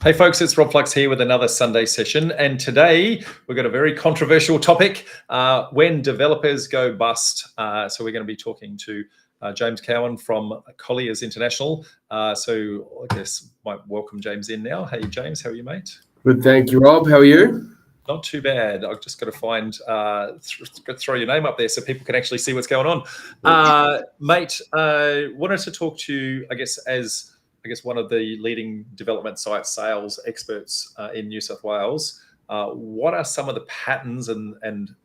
Hey folks, it's Rob Flux here with another Sunday session, and today we've got a very controversial topic, when developers go bust. So we're going to be talking to James Cowan from Colliers International. So I guess might welcome James in now. Hey James, how are you, mate? Good, thank you, Rob. How are you? Not too bad. I've just got to find, throw your name up there so people can actually see what's going on. Mate, wanted to talk to you, I guess one of the leading development site sales experts in New South Wales. What are some of the patterns and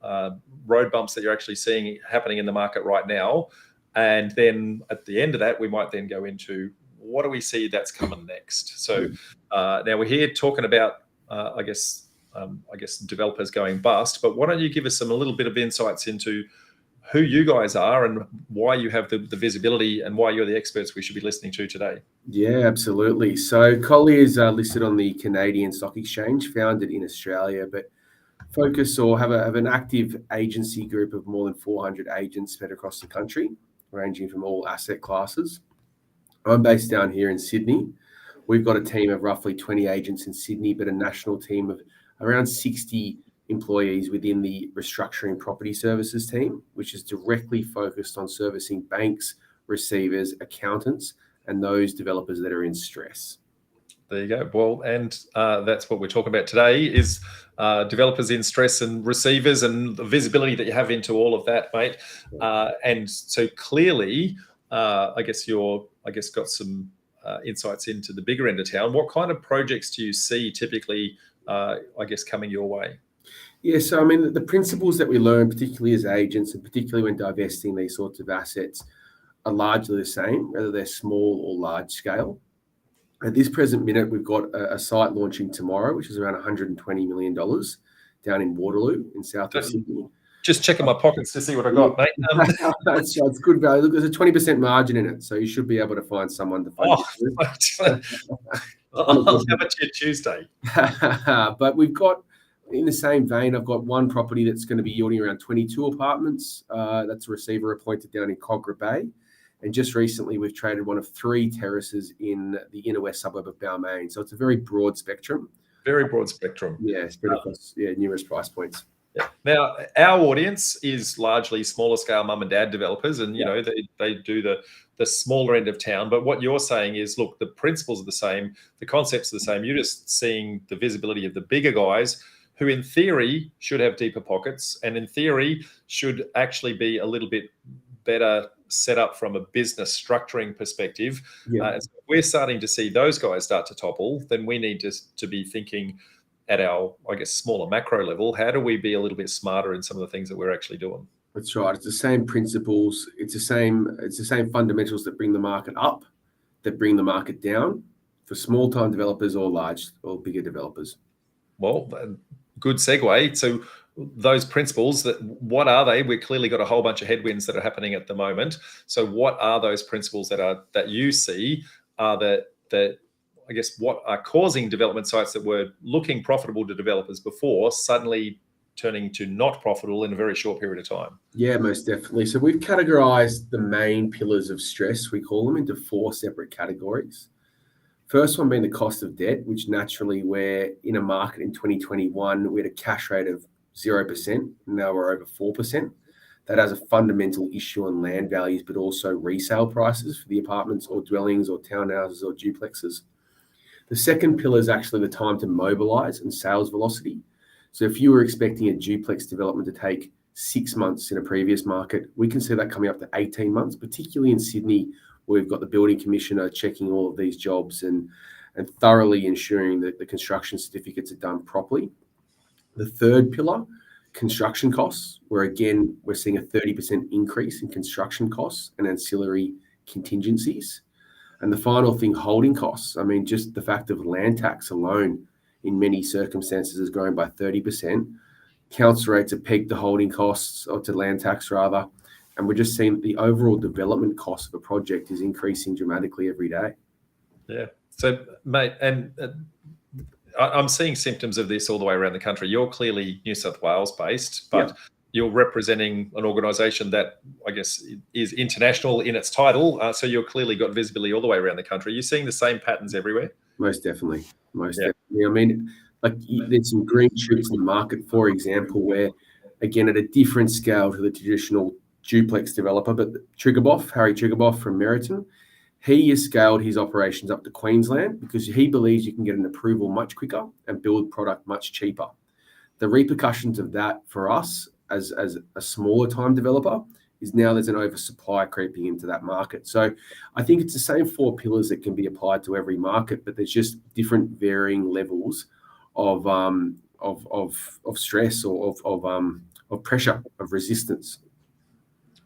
road bumps that you're actually seeing happening in the market right now? And then at the end of that, we might then go into what do we see that's coming next. So now we're here talking about, I guess developers going bust, but why don't you give us a little bit of insights into who you guys are and why you have the visibility and why you're the experts we should be listening to today? Yeah, absolutely. So Colliers are listed on the Canadian Stock Exchange, founded in Australia, but focus or have an active agency group of more than 400 agents spread across the country, ranging from all asset classes. I'm based down here in Sydney. We've got a team of roughly 20 agents in Sydney, but a national team of around 60 employees within the restructuring property services team, which is directly focused on servicing banks, receivers, accountants, and those developers that are in stress. There you go. Well, and that's what we're talking about today is developers in stress and receivers and the visibility that you have into all of that, mate. And so clearly, I guess got some insights into the bigger end of town. What kind of projects do you see typically, coming your way? Yeah, so I mean, the principles that we learn, particularly as agents and particularly when divesting these sorts of assets, are largely the same, whether they're small or large scale. At this present minute, we've got a site launching tomorrow, which is around $120 million down in Waterloo in south of Sydney. Just checking my pockets to see what I got, mate. That's right, it's good value. Look, there's a 20% margin in it, so you should be able to find someone to fund it. I'll have it to you Tuesday. But we've got, in the same vein, I've got one property that's going to be yielding around 22 apartments. That's a receiver appointed down in Cogra Bay. And just recently, we've traded one of 3 terraces in the inner west suburb of Balmain. So it's a very broad spectrum. Very broad spectrum. Yeah, spread across numerous price points. Yeah. Now, our audience is largely smaller scale mum and dad developers, and you know they do the smaller end of town. But what you're saying is, look, the principles are the same, the concepts are the same. You're just seeing the visibility of the bigger guys, who in theory should have deeper pockets, and in theory should actually be a little bit better set up from a business structuring perspective. So we're starting to see those guys start to topple. Then we need to be thinking at our, smaller macro level, how do we be a little bit smarter in some of the things that we're actually doing? That's right. It's the same principles. It's the same fundamentals that bring the market up, that bring the market down for small time developers or large or bigger developers. Well, good segue. So those principles, what are they? We've clearly got a whole bunch of headwinds that are happening at the moment. So what are those principles that you see what are causing development sites that were looking profitable to developers before suddenly turning to not profitable in a very short period of time? Yeah, most definitely. So we've categorized the main pillars of stress, we call them, into 4 separate categories. First one being the cost of debt, which naturally we're in a market in 2021, we had a cash rate of 0%. Now we're over 4%. That has a fundamental issue on land values, but also resale prices for the apartments or dwellings or townhouses or duplexes. The second pillar is actually the time to mobilize and sales velocity. So if you were expecting a duplex development to take 6 months in a previous market, we can see that coming up to 18 months, particularly in Sydney, where we've got the building commissioner checking all of these jobs and thoroughly ensuring that the construction certificates are done properly. The third pillar, construction costs, where again, we're seeing a 30% increase in construction costs and ancillary contingencies. And the final thing, holding costs. I mean, just the fact of land tax alone in many circumstances is growing by 30%. Council rates are pegged to holding costs, or to land tax rather. And we're just seeing that the overall development cost of a project is increasing dramatically every day. Yeah. So, mate, and I'm seeing symptoms of this all the way around the country. You're clearly New South Wales based, but you're representing an organisation that is international in its title. So you're clearly got visibility all the way around the country. You're seeing the same patterns everywhere? Most definitely. Most Yeah. definitely. I mean, like there's some green shoots in the market, for example, where, again, at a different scale to the traditional duplex developer, but Harry Triggerboff from Meriton, he has scaled his operations up to Queensland because he believes you can get an approval much quicker and build product much cheaper. The repercussions of that for us as a smaller time developer is now there's an oversupply creeping into that market. So I think it's the same 4 pillars that can be applied to every market, but there's just different varying levels of stress or of pressure, of resistance.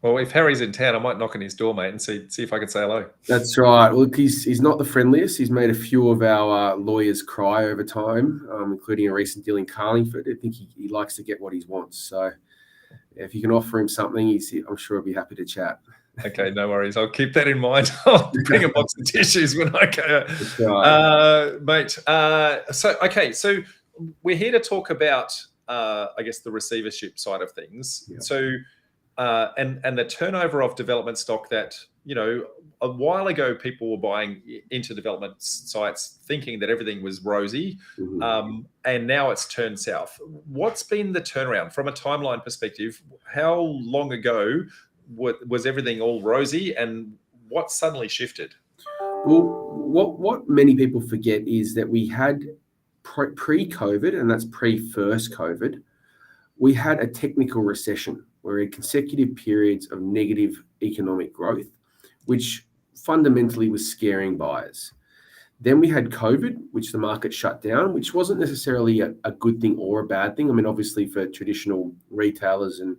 Well, if Harry's in town, I might knock on his door, mate, and see if I can say hello. That's right. Look, he's not the friendliest. He's made a few of our lawyers cry over time, including a recent deal in Carlingford. I think he likes to get what he wants. So if you can offer him something, I'm sure he'll be happy to chat. Okay, no worries. I'll keep that in mind. I'll bring a box of tissues when I go. That's right. Mate, so we're here to talk about, I guess, the receivership side of things. Yeah. So, and the turnover of development stock that, a while ago people were buying into development sites thinking that everything was rosy, and now it's turned south. What's been the turnaround from a timeline perspective? How long ago was everything all rosy, and what suddenly shifted? Well, what many people forget is that we had pre-COVID, and that's pre-first COVID, we had a technical recession where we had consecutive periods of negative economic growth, which fundamentally was scaring buyers. Then we had COVID, which the market shut down, which wasn't necessarily a good thing or a bad thing. I mean, obviously for traditional retailers and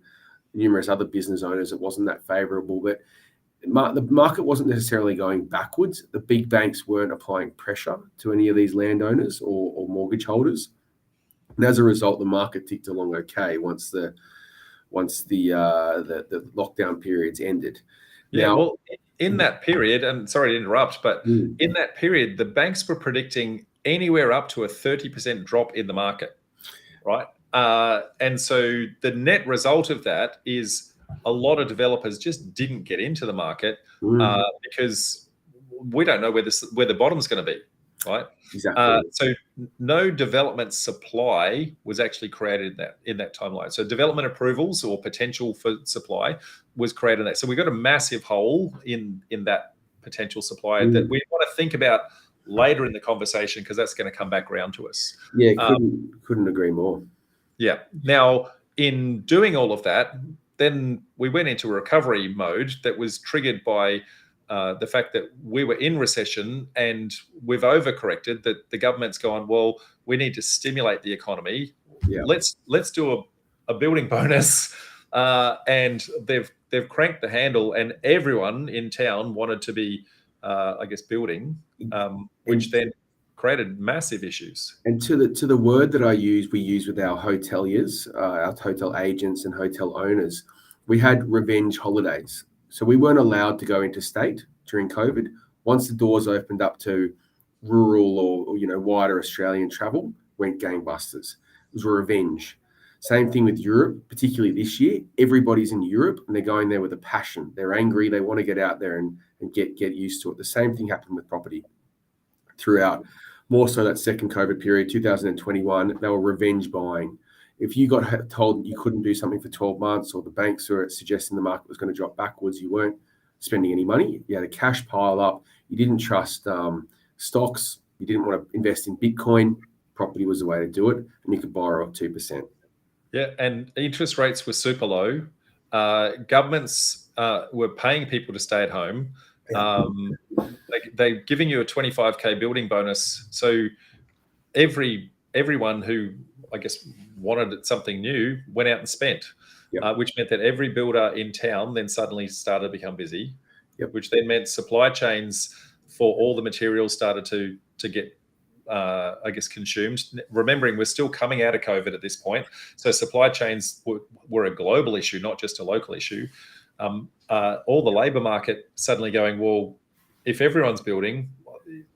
numerous other business owners, it wasn't that favorable, but the market wasn't necessarily going backwards. The big banks weren't applying pressure to any of these landowners or mortgage holders. And as a result, the market ticked along okay once the lockdown periods ended. Yeah, well, in that period, and sorry to interrupt, but in that period, the banks were predicting anywhere up to a 30% drop in the market, right? And so the net result of that is a lot of developers just didn't get into the market because we don't know where the bottom's going to be, right? Exactly. So no development supply was actually created in that timeline. So development approvals or potential for supply was created in that. So we got a massive hole in that potential supply that we want to think about later in the conversation, because that's going to come back around to us. Yeah, couldn't agree more. Yeah. Now, in doing all of that, then we went into a recovery mode that was triggered by the fact that we were in recession and we've overcorrected, that the government's gone, well, we need to stimulate the economy. Yeah. Let's do a building bonus. And they've cranked the handle, and everyone in town wanted to be, I guess, building, which then created massive issues. And to the word that we use with our hoteliers, our hotel agents and hotel owners, we had revenge holidays. So we weren't allowed to go interstate during COVID. Once the doors opened up to rural or wider Australian travel, went gangbusters. It was a revenge. Same thing with Europe, particularly this year. Everybody's in Europe and they're going there with a passion. They're angry. They want to get out there and get used to it. The same thing happened with property throughout. More so that second COVID period, 2021, they were revenge buying. If you got told you couldn't do something for 12 months, or the banks were suggesting the market was going to drop backwards, you weren't spending any money. You had a cash pile up. You didn't trust stocks. You didn't want to invest in Bitcoin. Property was the way to do it, and you could borrow at 2%. Yeah, and interest rates were super low. Governments were paying people to stay at home. They're giving you a 25K building bonus. So everyone who, I guess, wanted something new went out and spent, which meant that every builder in town then suddenly started to become busy, which then meant supply chains for all the materials started to get, I guess, consumed. Remembering we're still coming out of COVID at this point. So supply chains were a global issue, not just a local issue. All the labor market suddenly going, well, if everyone's building,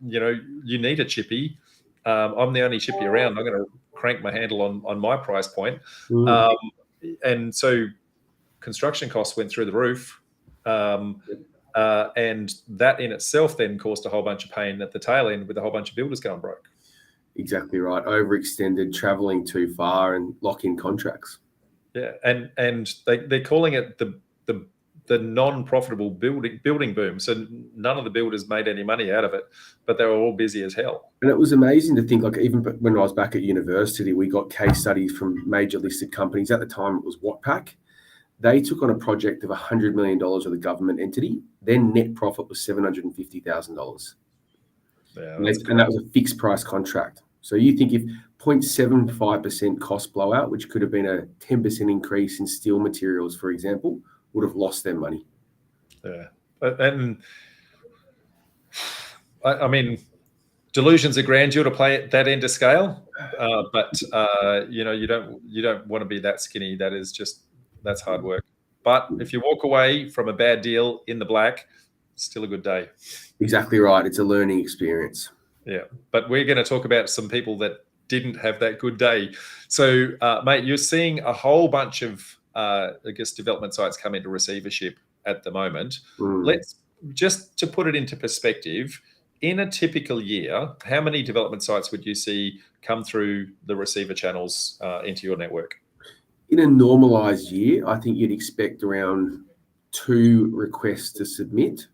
you need a chippy. I'm the only chippy around. I'm going to crank my handle on my price point. And so construction costs went through the roof. And that in itself then caused a whole bunch of pain at the tail end with a whole bunch of builders going broke. Exactly right. Overextended, traveling too far, and lock-in contracts. Yeah, and they're calling it the non-profitable building boom. So none of the builders made any money out of it, but they were all busy as hell. And it was amazing to think, like, even when I was back at university, we got case studies from major listed companies. At the time, it was Wattpack. They took on a project of $100 million with a government entity. Their net profit was $750,000. Yeah, And that was a fixed price contract. So you think if 0.75% cost blowout, which could have been a 10% increase in steel materials, for example, would have lost their money. Yeah, and I mean, Delusions are grandeur to play at that end of scale, but you don't want to be that skinny. That's hard work. But if you walk away from a bad deal in the black, it's still a good day. Exactly right. It's a learning experience. Yeah, but we're going to talk about some people that didn't have that good day. So, mate, you're seeing a whole bunch of, I guess, development sites come into receivership at the moment. Let's just to put it into perspective. In a typical year, how many development sites would you see come through the receiver channels into your network? In a normalized year, I think you'd expect around 2 requests to submit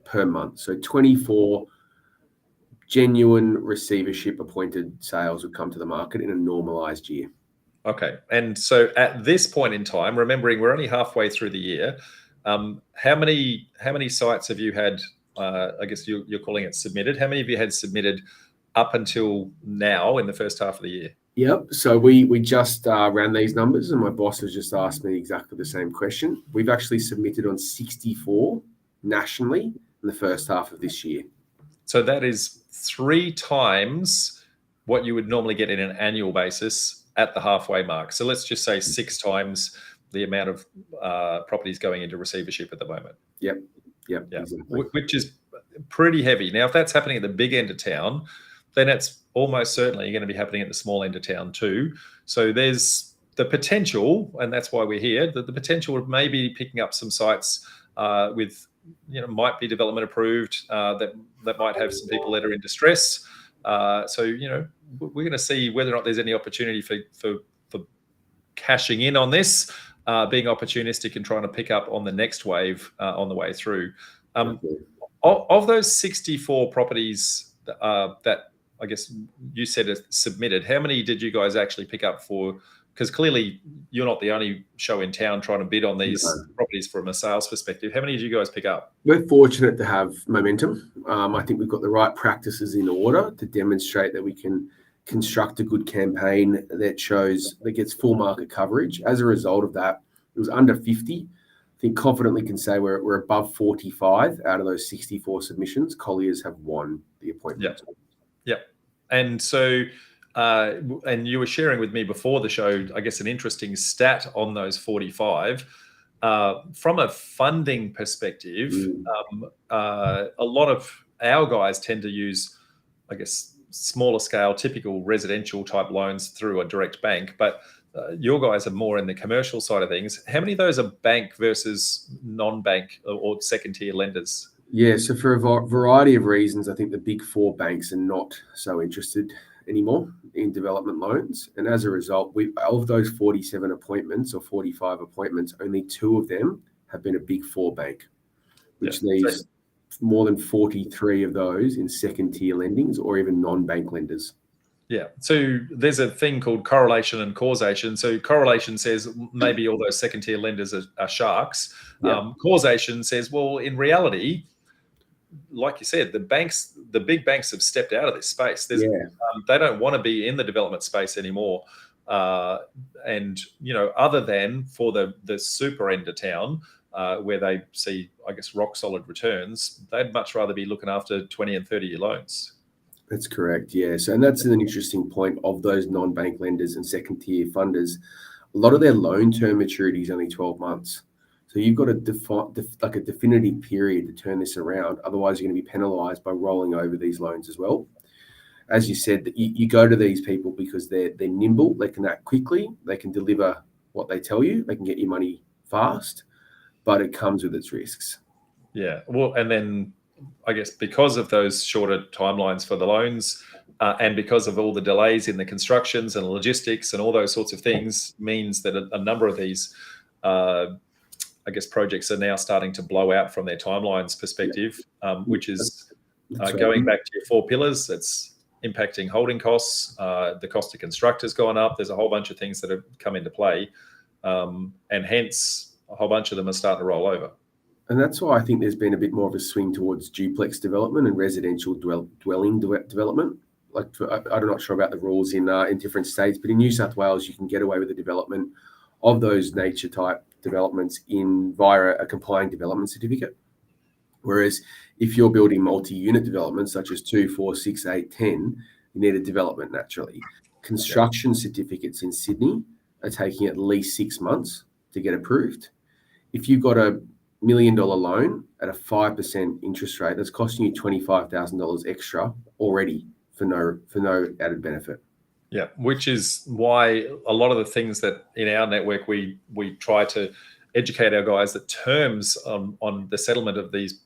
per month. So 24 genuine receivership appointed sales would come to the market in a normalized year. Okay. And so at this point in time, remembering we're only halfway through the year, how many sites have you had, I guess you're calling it submitted? How many have you had submitted up until now in the first half of the year? Yep. So we just ran these numbers, and my boss has just asked me exactly the same question. We've actually submitted on 64 nationally in the first half of this year. So that is 3 times what you would normally get in an annual basis at the halfway mark. So let's just say 6 times the amount of properties going into receivership at the moment. Yep. Yeah. Exactly. Which is pretty heavy. Now, if that's happening at the big end of town, then it's almost certainly going to be happening at the small end of town too. So there's the potential, and that's why we're here, the potential of maybe picking up some sites with, might be development approved, that might have some people that are in distress. So, we're going to see whether or not there's any opportunity for cashing in on this, being opportunistic and trying to pick up on the next wave on the way through. Of those 64 properties that I guess you said are submitted, how many did you guys actually pick up for? Because clearly you're not the only show in town trying to bid on these properties from a sales perspective. How many did you guys pick up? We're fortunate to have momentum. I think we've got the right practices in order to demonstrate that we can construct a good campaign that gets full market coverage. As a result of that, it was under 50. I think confidently can say we're above 45 out of those 64 submissions. Colliers have won the appointment. Yep. And so, and you were sharing with me before the show, I guess, an interesting stat on those 45. From a funding perspective, a lot of our guys tend to use, I guess, smaller scale, typical residential type loans through a direct bank, but your guys are more in the commercial side of things. How many of those are bank versus non-bank or second tier lenders? Yeah, so for a variety of reasons, I think the big 4 banks are not so interested anymore in development loans. And as a result, of those 47 appointments or 45 appointments, only 2 of them have been a big 4 bank, which leaves more than 43 of those in second tier lendings or even non-bank lenders. Yeah. So there's a thing called correlation and causation. So correlation says maybe all those second tier lenders are sharks. Causation says, well, in reality, like you said, the big banks have stepped out of this space. They don't want to be in the development space anymore. And, other than for the super end of town, where they see, I guess, rock solid returns, they'd much rather be looking after 20 and 30 year loans. That's correct. Yeah. So, and that's an interesting point of those non-bank lenders and second tier funders. A lot of their loan term maturity is only 12 months. So you've got a definitive period to turn this around. Otherwise, you're going to be penalised by rolling over these loans as well. As you said, you go to these people because they're nimble. They can act quickly. They can deliver what they tell you. They can get you money fast, but it comes with its risks. Yeah. Well, and then I guess because of those shorter timelines for the loans, and because of all the delays in the constructions and logistics and all those sorts of things, means that a number of these, I guess, projects are now starting to blow out from their timelines perspective, which is going back to your 4 pillars. It's impacting holding costs. The cost to construct has gone up. There's a whole bunch of things that have come into play, and hence a whole bunch of them are starting to roll over. And that's why I think there's been a bit more of a swing towards duplex development and residential dwelling development. Like, I'm not sure about the rules in different states, but in New South Wales, you can get away with the development of those nature type developments via a complying development certificate. Whereas if you're building multi-unit developments such as 2, 4, 6, 8, 10, you need a development naturally. Construction certificates in Sydney are taking at least 6 months to get approved. If you've got $1 million loan at a 5% interest rate, that's costing you $25,000 extra already for no added benefit. Yeah, which is why a lot of the things that in our network we try to educate our guys that terms on the settlement of these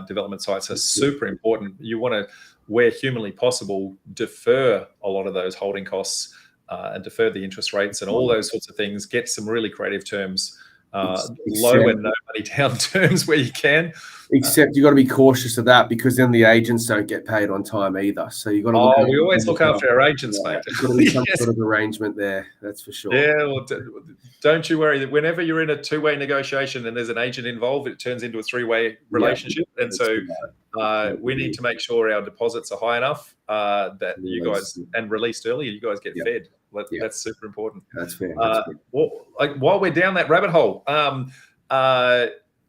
development sites are super important. You want to, where humanly possible, defer a lot of those holding costs and defer the interest rates and all those sorts of things. Get some really creative terms, low and no money down terms where you can. Except you've got to be cautious of that, because then the agents don't get paid on time either. So you've got to we always look after our agents, mate. There's got to be some sort of arrangement there, that's for sure. Yeah, well, don't you worry. That whenever you're in a 2-way negotiation and there's an agent involved, it turns into a 3-way relationship. And so we need to make sure our deposits are high enough that you guys, and released early, you guys get fed. That's super important. That's fair. Well, while we're down that rabbit hole,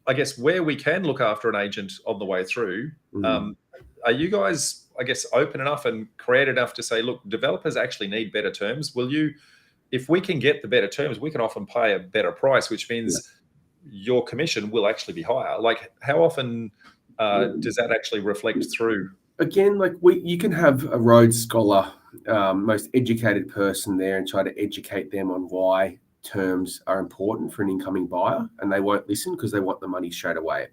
I guess where we can look after an agent on the way through, are you guys, I guess, open enough and creative enough to say, look, developers actually need better terms? Will you, if we can get the better terms, we can often pay a better price, which means your commission will actually be higher. Like, how often does that actually reflect through? Again, like you can have a Rhodes Scholar, most educated person there, and try to educate them on why terms are important for an incoming buyer, and they won't listen because they want the money straight away.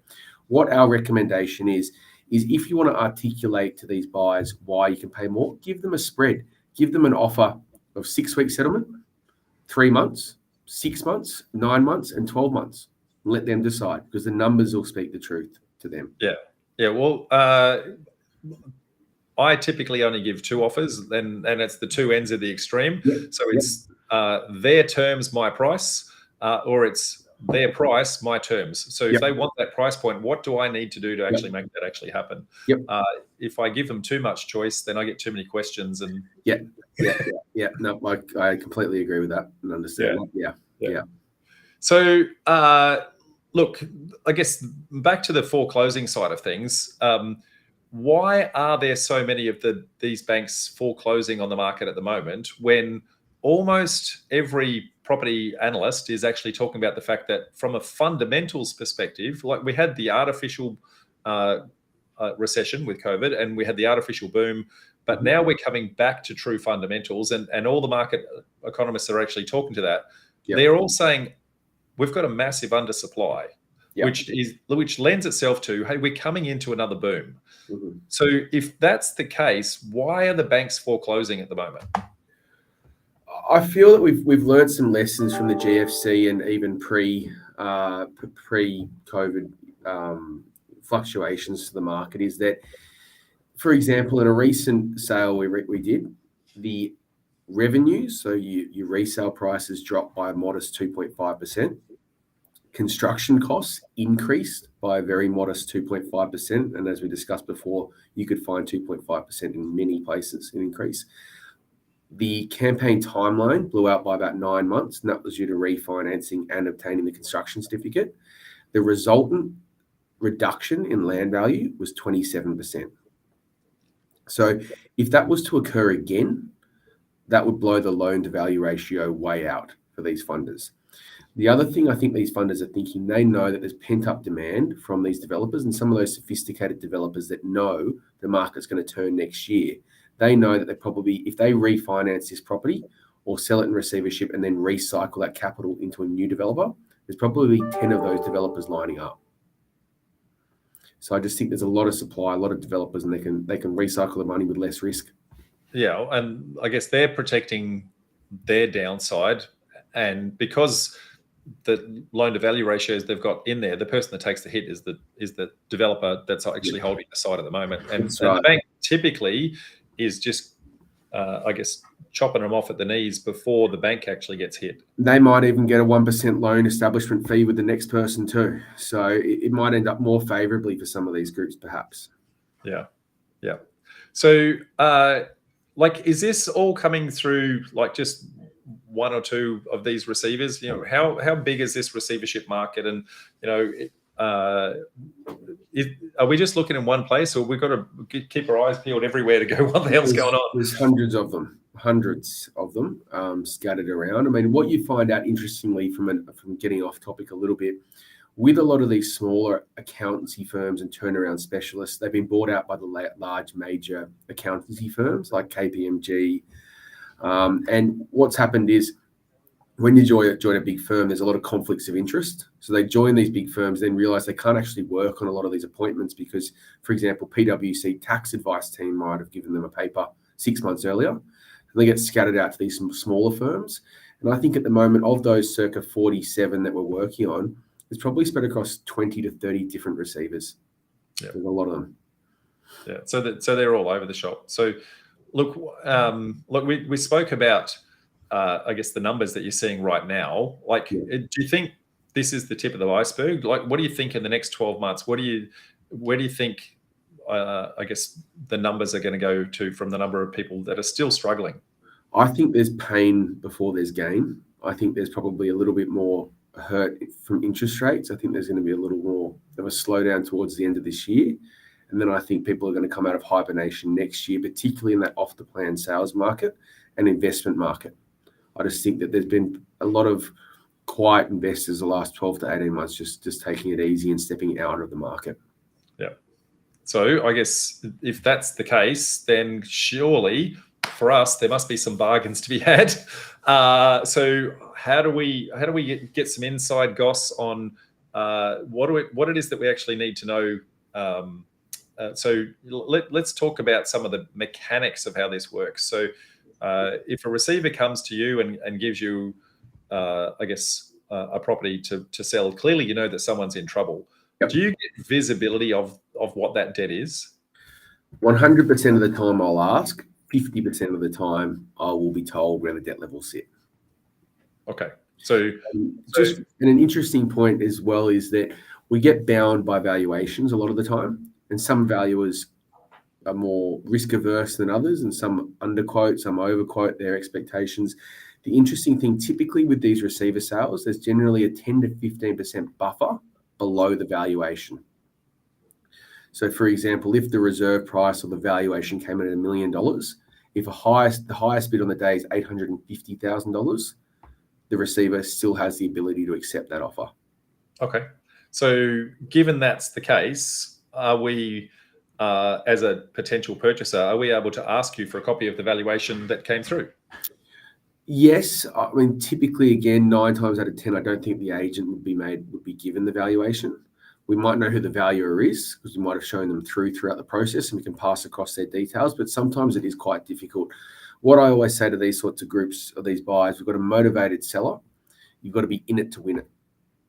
What our recommendation is if you want to articulate to these buyers why you can pay more, give them a spread. Give them an offer of 6-week settlement, 3 months, 6 months, 9 months, and 12 months. Let them decide, because the numbers will speak the truth to them. Yeah. Well, I typically only give 2 offers, and it's the 2 ends of the extreme. So it's their terms, my price, or it's their price, my terms. So if they want that price point, what do I need to do to actually make that actually happen? If I give them too much choice, then I get too many questions. And no, I completely agree with that and understand. So look, I guess back to the foreclosing side of things. Why are there so many of these banks foreclosing on the market at the moment, when almost every property analyst is actually talking about the fact that from a fundamentals perspective, like we had the artificial recession with COVID and we had the artificial boom, but now we're coming back to true fundamentals, and all the market economists are actually talking to that. They're all saying we've got a massive undersupply, which lends itself to, hey, we're coming into another boom. So if that's the case, why are the banks foreclosing at the moment? I feel that we've learned some lessons from the GFC and even pre-COVID fluctuations to the market. Is that, for example, in a recent sale we did, the revenues, so your resale prices dropped by a modest 2.5%. Construction costs increased by a very modest 2.5%. And as we discussed before, you could find 2.5% in many places, an increase. The campaign timeline blew out by about 9 months, and that was due to refinancing and obtaining the construction certificate. The resultant reduction in land value was 27%. So if that was to occur again, that would blow the loan to value ratio way out for these funders. The other thing I think these funders are thinking, they know that there's pent-up demand from these developers, and some of those sophisticated developers that know the market's going to turn next year. They know that they probably, if they refinance this property or sell it in receivership and then recycle that capital into a new developer, there's probably 10 of those developers lining up. So I just think there's a lot of supply, a lot of developers, and they can recycle the money with less risk. Yeah, and I guess they're protecting their downside, and because the loan to value ratios they've got in there, the person that takes the hit is the developer that's actually holding the site at the moment, and That's right. the bank typically is just I guess chopping them off at the knees before the bank actually gets hit. They might even get a 1% loan establishment fee with the next person too. So it might end up more favorably for some of these groups, perhaps. Yeah. Yeah. So, like, is this all coming through like just one or two of these receivers? You know, how big is this receivership market? And, you know, are we just looking in one place, or we've got to keep our eyes peeled everywhere to go, what the hell's going on? There's hundreds of them scattered around. I mean, what you find out, interestingly, from getting off topic a little bit, with a lot of these smaller accountancy firms and turnaround specialists, they've been bought out by the large major accountancy firms like KPMG. And what's happened is, when you join a big firm, there's a lot of conflicts of interest. So they join these big firms, then realize they can't actually work on a lot of these appointments because, for example, PwC tax advice team might have given them a paper 6 months earlier. And they get scattered out to these smaller firms. And I think at the moment, of those circa 47 that we're working on, it's probably spread across 20 to 30 different receivers. Yeah. There's a lot of them. Yeah. So they're all over the shop. So look, we spoke about, I guess, the numbers that you're seeing right now. Like, do you think this is the tip of the iceberg? Like, what do you think in the next 12 months? Where do you think, I guess, the numbers are going to go to from the number of people that are still struggling? I think there's pain before there's gain. I think there's probably a little bit more hurt from interest rates. I think there's going to be a little more of a slowdown towards the end of this year. And then I think people are going to come out of hibernation next year, particularly in that off-the-plan sales market and investment market. I just think that there's been a lot of quiet investors the last 12 to 18 months just taking it easy and stepping out of the market. Yeah. So I guess if that's the case, then surely for us there must be some bargains to be had. So how do we get some inside goss on what it is that we actually need to know? So let's talk about some of the mechanics of how this works. So if a receiver comes to you and gives you, I guess, a property to sell, clearly you know that someone's in trouble. Yep. Do you get visibility of what that debt is? 100% of the time I'll ask. 50% of the time I will be told where the debt levels sit. Okay. So and an interesting point as well is that we get bound by valuations a lot of the time, and some valuers are more risk averse than others, and some underquote, some overquote their expectations. The interesting thing, typically with these receiver sales, there's generally a 10 to 15% buffer below the valuation. So, for example, if the reserve price or the valuation came in at $1 million, if the highest bid on the day is $850,000, the receiver still has the ability to accept that offer. Okay. So, given that's the case, are we, as a potential purchaser, are we able to ask you for a copy of the valuation that came through? Yes. I mean, typically, again, 9 times out of 10, I don't think the agent would be given the valuation. We might know who the valuer is because we might have shown them throughout the process, and we can pass across their details, but sometimes it is quite difficult. What I always say to these sorts of groups, or these buyers, we've got a motivated seller. You've got to be in it to win it.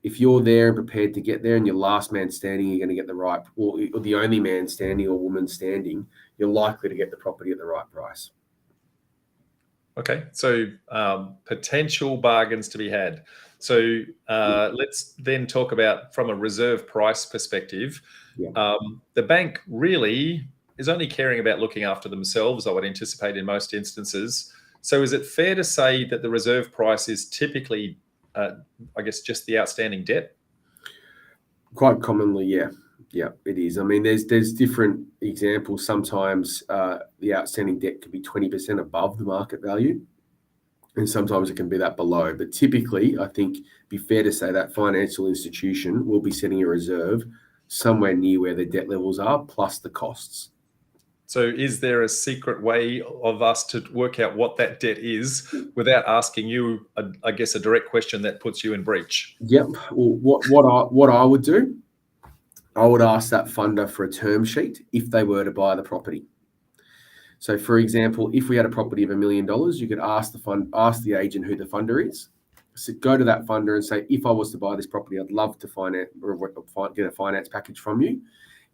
If you're there and prepared to get there and you're last man standing, you're going to get the right, or the only man standing or woman standing, you're likely to get the property at the right price. Okay, so potential bargains to be had. So let's then talk about, from a reserve price perspective, the bank really is only caring about looking after themselves, I would anticipate, in most instances. So is it fair to say that the reserve price is typically, I guess, just the outstanding debt? Quite commonly, yeah. Yeah, it is. I mean, there's different examples. Sometimes the outstanding debt could be 20% above the market value, and sometimes it can be that below. But typically, I think it'd be fair to say that financial institution will be setting a reserve somewhere near where the debt levels are, plus the costs. So is there a secret way of us to work out what that debt is without asking you, I guess, a direct question that puts you in breach? Yep. Well, what I would do I would ask that funder for a term sheet if they were to buy the property. So, for example, if we had a property of $1 million, you could ask the agent who the funder is. So go to that funder and say, if I was to buy this property, I'd love to get a finance package from you.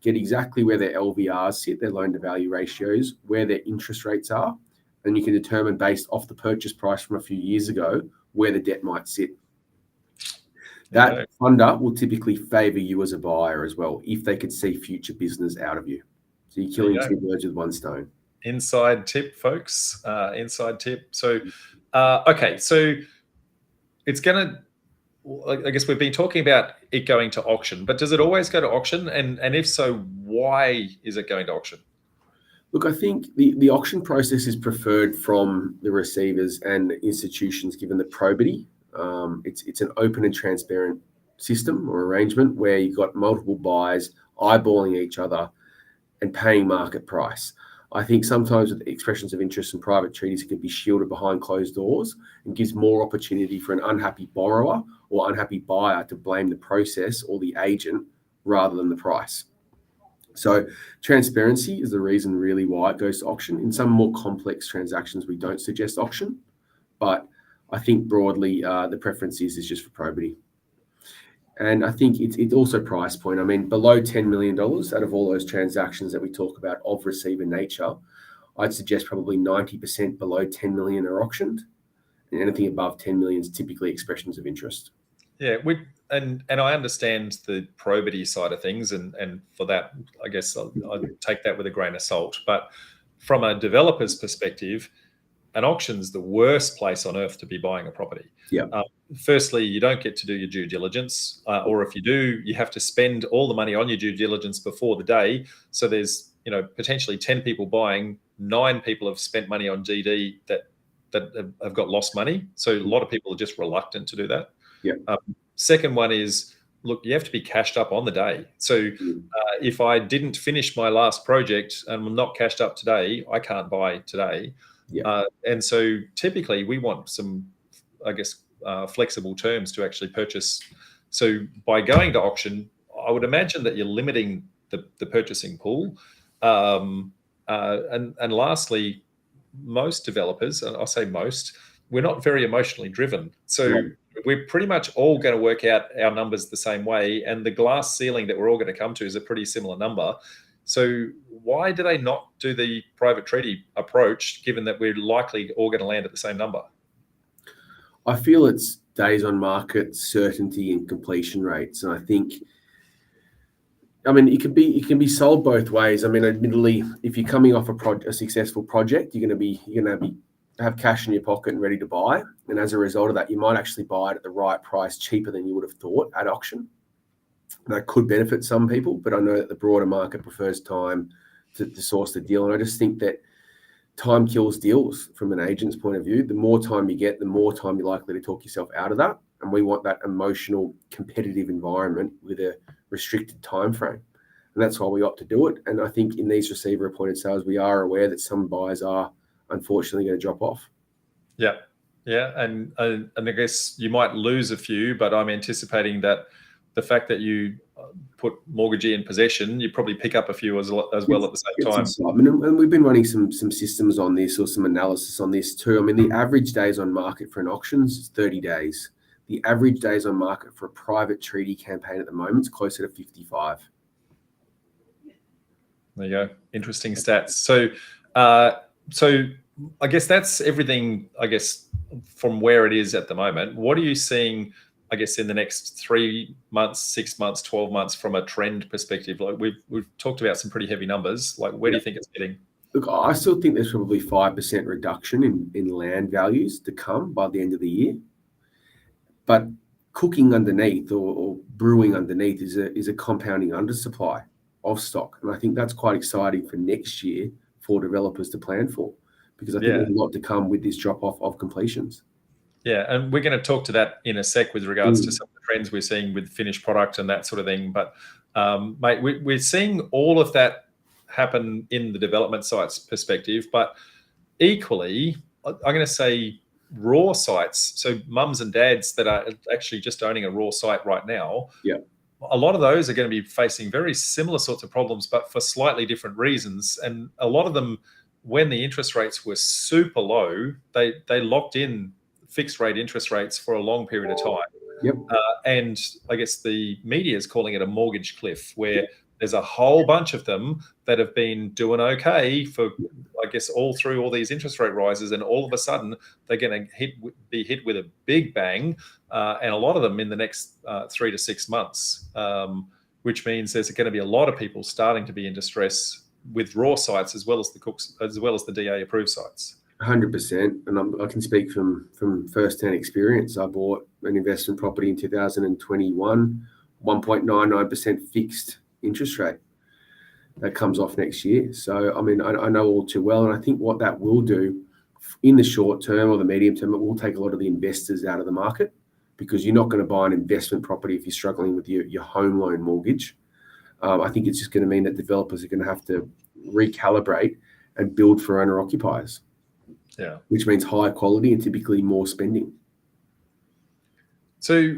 Get exactly where their LVRs sit, their loan to value ratios, where their interest rates are, and you can determine based off the purchase price from a few years ago where the debt might sit. That funder will typically favour you as a buyer as well if they could see future business out of you. So you're killing two birds with one stone. Inside tip, folks. Inside tip. So, okay, so it's going to. I guess we've been talking about it going to auction, but does it always go to auction? And if so, why is it going to auction? Look, I think the auction process is preferred from the receivers and institutions given the probity. It's an open and transparent system or arrangement where you've got multiple buyers eyeballing each other and paying market price. I think sometimes with expressions of interest in private treaties, it can be shielded behind closed doors and gives more opportunity for an unhappy borrower or unhappy buyer to blame the process or the agent rather than the price. So transparency is the reason really why it goes to auction. In some more complex transactions, we don't suggest auction, but I think broadly the preference is just for probity. And I think it's also price point. I mean, below $10 million out of all those transactions that we talk about of receiver nature, I'd suggest probably 90% below 10 million are auctioned, and anything above 10 million is typically expressions of interest. Yeah, and I understand the probity side of things, and for that, I guess I'd take that with a grain of salt. But from a developer's perspective, an auction's the worst place on earth to be buying a property. Yeah. Firstly, you don't get to do your due diligence, or if you do, you have to spend all the money on your due diligence before the day. So there's potentially 10 people buying, 9 people have spent money on DD that have got lost money. So a lot of people are just reluctant to do that. Yeah. Second one is, look, you have to be cashed up on the day. So if I didn't finish my last project and I'm not cashed up today, I can't buy today. Yeah. And so typically we want some, I guess, flexible terms to actually purchase. So by going to auction, I would imagine that you're limiting the purchasing pool. And lastly, most developers, and I'll say most, we're not very emotionally driven. So we're pretty much all going to work out our numbers the same way. And the glass ceiling that we're all going to come to is a pretty similar number. So why do they not do the private treaty approach, given that we're likely all going to land at the same number? I feel it's days on market, certainty, and completion rates. And I think, it can be sold both ways. I mean, admittedly, if you're coming off a successful project, you're going to have cash in your pocket and ready to buy. And as a result of that, you might actually buy it at the right price, cheaper than you would have thought at auction. And that could benefit some people, but I know that the broader market prefers time to source the deal. And I just think that time kills deals from an agent's point of view. The more time you get, the more time you're likely to talk yourself out of that. And we want that emotional, competitive environment with a restricted time frame. And that's why we opt to do it. And I think in these receiver appointed sales, we are aware that some buyers are unfortunately going to drop off. Yeah. Yeah. And I guess you might lose a few, but I'm anticipating that the fact that you put mortgagee in possession, you probably pick up a few as well at the same time. And we've been running some systems on this or some analysis on this too. I mean, the average days on market for an auction is 30 days. The average days on market for a private treaty campaign at the moment is closer to 55. There you go. Interesting stats. So I guess that's everything, I guess, from where it is at the moment. What are you seeing, I guess, in the next 3 months, 6 months, 12 months from a trend perspective? Like we've talked about some pretty heavy numbers. Like where do you think it's heading? Look, I still think there's probably 5% reduction in land values to come by the end of the year. But cooking underneath or brewing underneath is a compounding undersupply of stock. And I think that's quite exciting for next year for developers to plan for, because I think there's a lot to come with this drop-off of completions. Yeah, and we're going to talk to that in a sec with regards to some of the trends we're seeing with finished product and that sort of thing. But, mate, we're seeing all of that happen in the development sites perspective. But equally, I'm going to say raw sites, so mums and dads that are actually just owning a raw site right now, a lot of those are going to be facing very similar sorts of problems, but for slightly different reasons. And a lot of them, when the interest rates were super low, they locked in fixed rate interest rates for a long period of time. Yep. And I guess the media is calling it a mortgage cliff, where there's a whole bunch of them that have been doing okay for, I guess, all through all these interest rate rises, and all of a sudden they're going to be hit with a big bang, and a lot of them in the next 3 to 6 months, which means there's going to be a lot of people starting to be in distress with raw sites as well as the DA approved sites. 100%, and I can speak from first-hand experience. I bought an investment property in 2021, 1.99% fixed interest rate that comes off next year. So, I mean, I know all too well, and I think what that will do in the short term or the medium term, it will take a lot of the investors out of the market, because you're not going to buy an investment property if you're struggling with your home loan mortgage. I think it's just going to mean that developers are going to have to recalibrate and build for owner-occupiers. Yeah, which means higher quality and typically more spending. So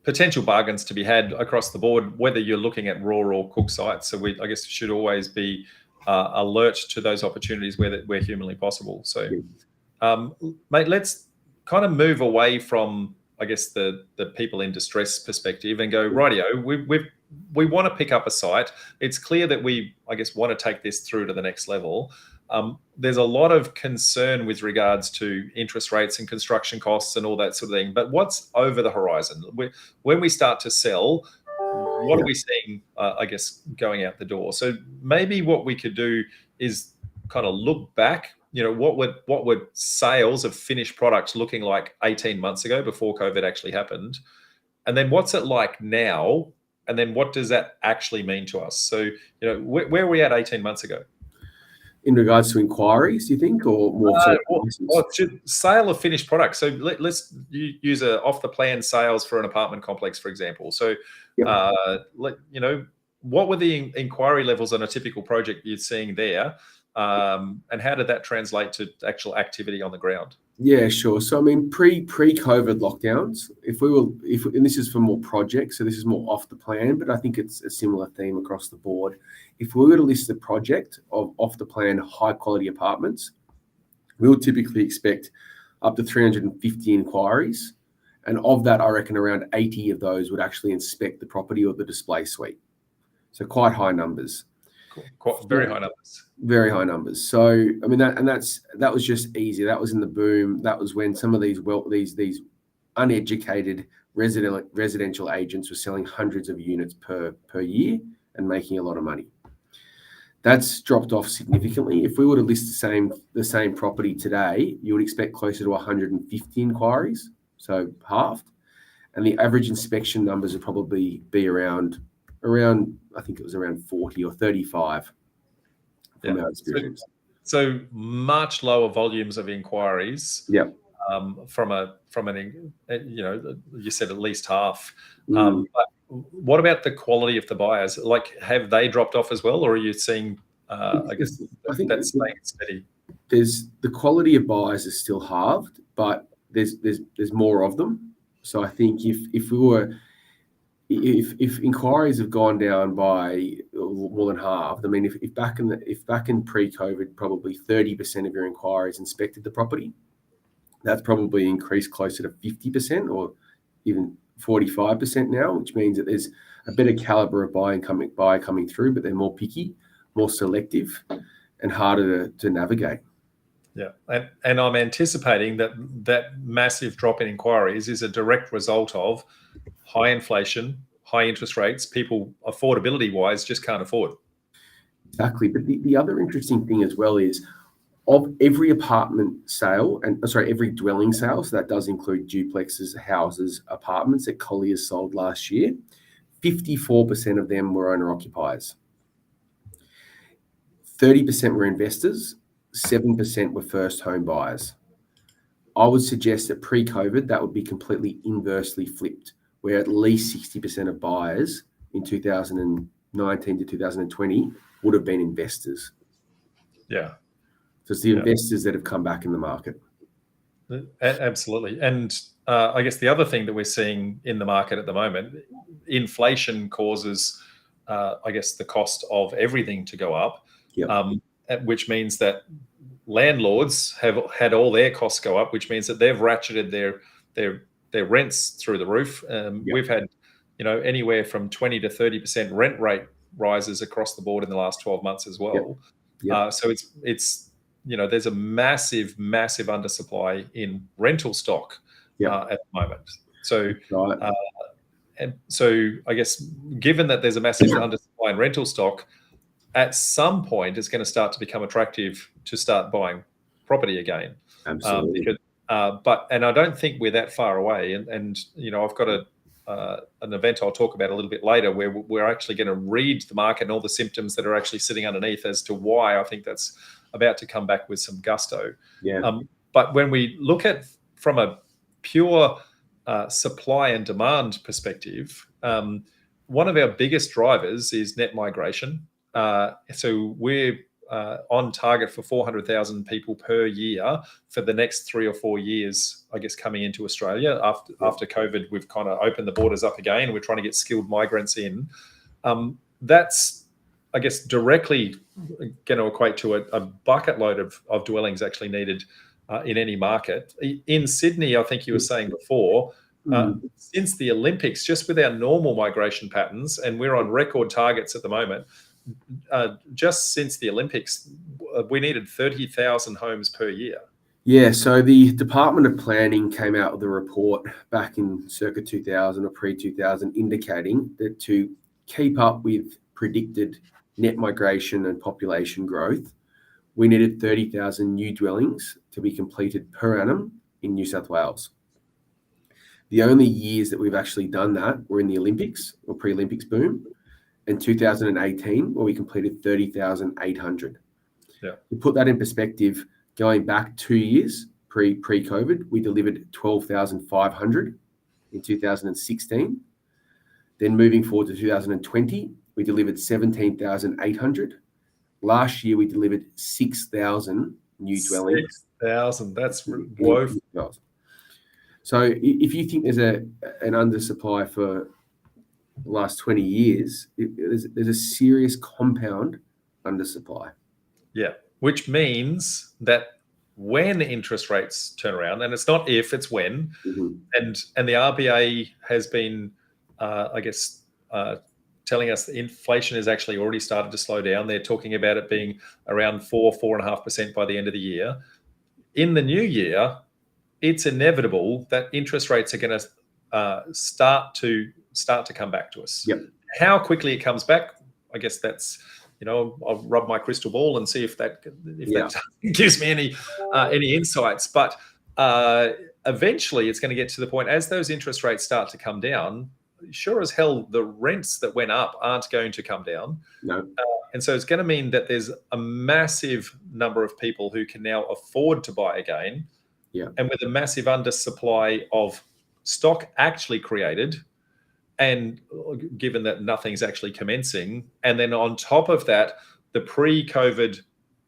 potential bargains to be had across the board, whether you're looking at raw or cooked sites. So I guess should always be alert to those opportunities where humanly possible. So, mate, let's kind of move away from, I guess, the people in distress perspective and go, rightio, we want to pick up a site. It's clear that we, I guess, want to take this through to the next level. There's a lot of concern with regards to interest rates and construction costs and all that sort of thing. But what's over the horizon? When we start to sell, what are we seeing, I guess, going out the door? So maybe what we could do is kind of look back. What would sales of finished products looking like 18 months ago before COVID actually happened? And then what's it like now? And then what does that actually mean to us? So, where were we at 18 months ago? In regards to inquiries, do you think, or more sale of finished products? So let's use a off-the-plan sales for an apartment complex, for example. So, what were the inquiry levels on a typical project you're seeing there, and how did that translate to actual activity on the ground? Yeah, sure. So I mean, pre-COVID lockdowns, and this is for more projects, so this is more off the plan, but I think it's a similar theme across the board. If we were to list a project of off the plan high quality apartments, we would typically expect up to 350 inquiries, and of that, I reckon around 80 of those would actually inspect the property or the display suite. So quite high numbers. Very high numbers. Very high numbers. So I mean that was just easy. That was in the boom. That was when some of these uneducated residential agents were selling hundreds of units per year and making a lot of money. That's dropped off significantly. If we were to list the same property today, you would expect closer to 150 inquiries, so halved, and the average inspection numbers would probably be around I think it was around 40 or 35 from our experience. So much lower volumes of inquiries. Yeah. From an you said at least half. But what about the quality of the buyers? Like, have they dropped off as well, or are you seeing? I think that's staying steady. There's the quality of buyers is still halved, but there's more of them. So I think if inquiries have gone down by more than half, I mean, if back in pre-COVID, probably 30% of your inquiries inspected the property, that's probably increased closer to 50% or even 45% now, which means that there's a better caliber of buyer coming through, but they're more picky, more selective, and harder to navigate. Yeah, and I'm anticipating that massive drop in inquiries is a direct result of high inflation, high interest rates. People, affordability-wise, just can't afford. Exactly. But the other interesting thing as well is, of every apartment sale, every dwelling sale, so that does include duplexes, houses, apartments that Colliers sold last year, 54% of them were owner-occupiers. 30% were investors, 7% were first home buyers. I would suggest that pre-COVID, that would be completely inversely flipped, where at least 60% of buyers in 2019 to 2020 would have been investors. Yeah. So it's the investors that have come back in the market. Absolutely. And I guess the other thing that we're seeing in the market at the moment, inflation causes, I guess, the cost of everything to go up, Yep. Which means that landlords have had all their costs go up, which means that they've ratcheted their rents through the roof. We've had, anywhere from 20 to 30% rent rate rises across the board in the last 12 months as well. Yep. So it's there's a massive undersupply in rental stock at the moment. So Right. and so I guess given that there's a massive undersupply in rental stock, at some point it's going to start to become attractive to start buying property again. Absolutely. And I don't think we're that far away. And I've got an event I'll talk about a little bit later where we're actually going to read the market and all the symptoms that are actually sitting underneath as to why I think that's about to come back with some gusto. Yeah. But when we look at from a pure supply and demand perspective, one of our biggest drivers is net migration. So we're on target for 400,000 people per year for the next 3 or 4 years, I guess, coming into Australia. After COVID, we've kind of opened the borders up again. We're trying to get skilled migrants in. That's, I guess, directly going to equate to a bucket load of dwellings actually needed in any market. In Sydney, I think you were saying before, since the Olympics, just with our normal migration patterns, and we're on record targets at the moment, just since the Olympics, we needed 30,000 homes per year. Yeah, so the Department of Planning came out with a report back in circa 2000 or pre-2000 indicating that to keep up with predicted net migration and population growth, we needed 30,000 new dwellings to be completed per annum in New South Wales. The only years that we've actually done that were in the Olympics or pre-Olympics boom, in 2018, where we completed 30,800. Yeah. To put that in perspective, going back 2 years, pre-COVID, we delivered 12,500 in 2016. Then moving forward to 2020, we delivered 17,800. Last year, we delivered 6,000 new dwellings. 6,000, that's woeful. So if you think there's an undersupply for the last 20 years, there's a serious compound undersupply. Yeah, which means that when interest rates turn around, and it's not if, it's when, and the RBA has been, telling us that inflation has actually already started to slow down. They're talking about it being around 4.5% by the end of the year. In the new year, it's inevitable that interest rates are going to start to come back to us. Yep. How quickly it comes back, I guess that's, I'll rub my crystal ball and see if that gives me any insights. But eventually, it's going to get to the point as those interest rates start to come down. Sure as hell, the rents that went up aren't going to come down. No. And so it's going to mean that there's a massive number of people who can now afford to buy again. Yeah. And with a massive undersupply of stock actually created, and given that nothing's actually commencing, and then on top of that, the pre-COVID,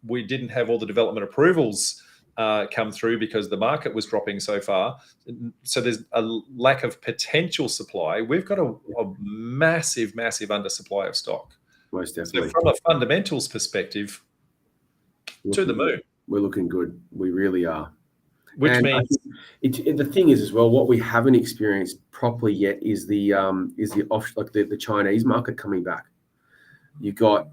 we didn't have all the development approvals come through because the market was dropping so far. So there's a lack of potential supply. We've got a massive undersupply of stock. Most definitely. So from a fundamentals perspective, to the moon. We're looking good. We really are. Which means the thing is as well, what we haven't experienced properly yet is the Chinese market coming back. You've got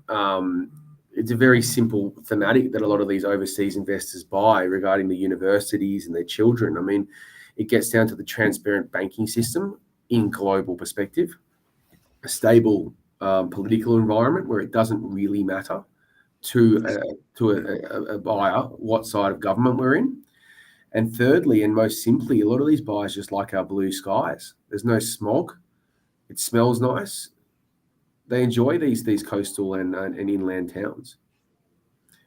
it's a very simple thematic that a lot of these overseas investors buy regarding the universities and their children. I mean, it gets down to the transparent banking system in global perspective, a stable political environment where it doesn't really matter to a buyer what side of government we're in. And thirdly, and most simply, a lot of these buyers just like our blue skies. There's no smog. It smells nice. They enjoy these coastal and inland towns.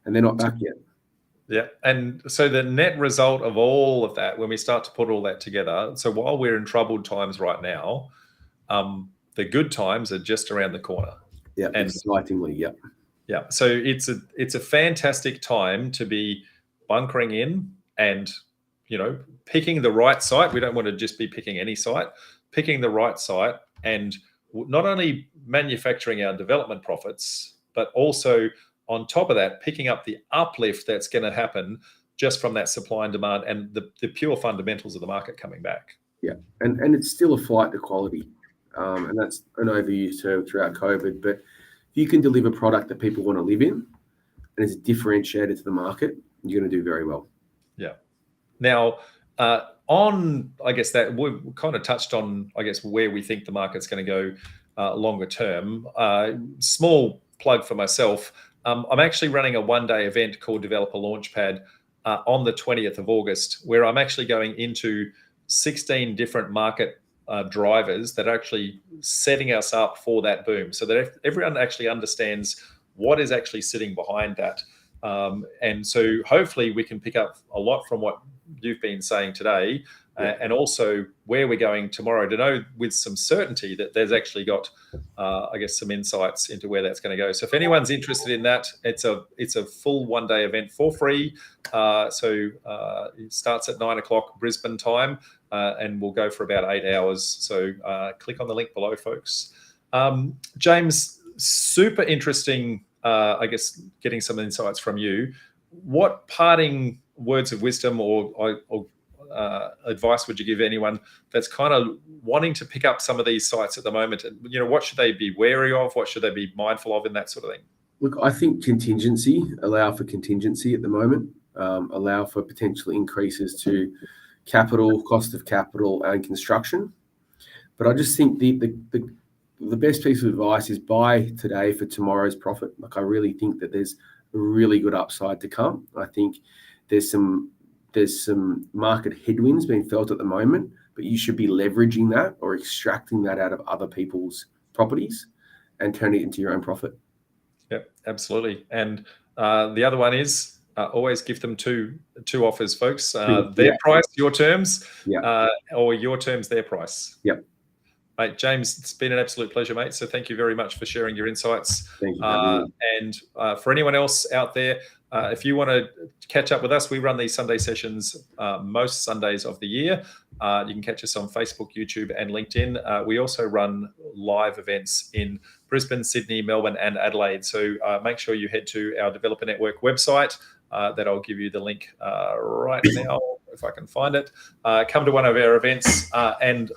And they're not back yet. Yeah. And so the net result of all of that, when we start to put all that together, so while we're in troubled times right now, the good times are just around the corner. Yeah, and excitingly, yeah. Yeah. So it's a fantastic time to be bunkering in and picking the right site. We don't want to just be picking any site, picking the right site, and not only manufacturing our development profits, but also on top of that, picking up the uplift that's going to happen just from that supply and demand and the pure fundamentals of the market coming back. Yeah, and it's still a flight to quality, and that's an overused term throughout COVID. But if you can deliver product that people want to live in and is differentiated to the market, you're going to do very well. Yeah. Now, I guess that we've kind of touched on, I guess, where we think the market's going to go longer term. Small plug for myself. I'm actually running a one-day event called Developer Launchpad on the 20th of August, where I'm actually going into 16 different market drivers that are actually setting us up for that boom, so that everyone actually understands what is actually sitting behind that. And so hopefully we can pick up a lot from what you've been saying today, and also where we're going tomorrow, to know with some certainty that there's actually got, I guess, some insights into where that's going to go. So if anyone's interested in that, it's a full one-day event for free. So it starts at 9 o'clock Brisbane time, and we'll go for about 8 hours. So click on the link below, folks. James, super interesting. I guess getting some insights from you. What parting words of wisdom or advice would you give anyone that's kind of wanting to pick up some of these sites at the moment? And what should they be wary of? What should they be mindful of in that sort of thing? Look, I think allow for contingency at the moment, allow for potential increases to capital, cost of capital, and construction. But I just think the best piece of advice is buy today for tomorrow's profit. Like, I really think that there's a really good upside to come. I think there's some market headwinds being felt at the moment, but you should be leveraging that or extracting that out of other people's properties and turning it into your own profit. Yep, absolutely. And the other one is always give them two offers, folks. Their price, your terms, or your terms, their price. Yep. Mate, James, it's been an absolute pleasure, mate. So thank you very much for sharing your insights. Thank you. And for anyone else out there, if you want to catch up with us, we run these Sunday sessions most Sundays of the year. You can catch us on Facebook, YouTube, and LinkedIn. We also run live events in Brisbane, Sydney, Melbourne, and Adelaide. So make sure you head to our Developer Network website. That I'll give you the link right now, if I can find it. Come to one of our events and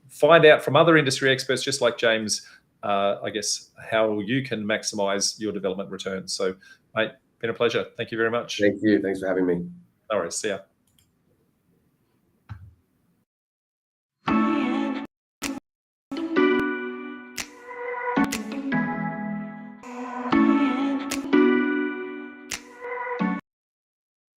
find out from other industry experts, just like James, I guess, how you can maximize your development returns. So, mate, been a pleasure. Thank you very much. Thank you. Thanks for having me. No worries. See ya.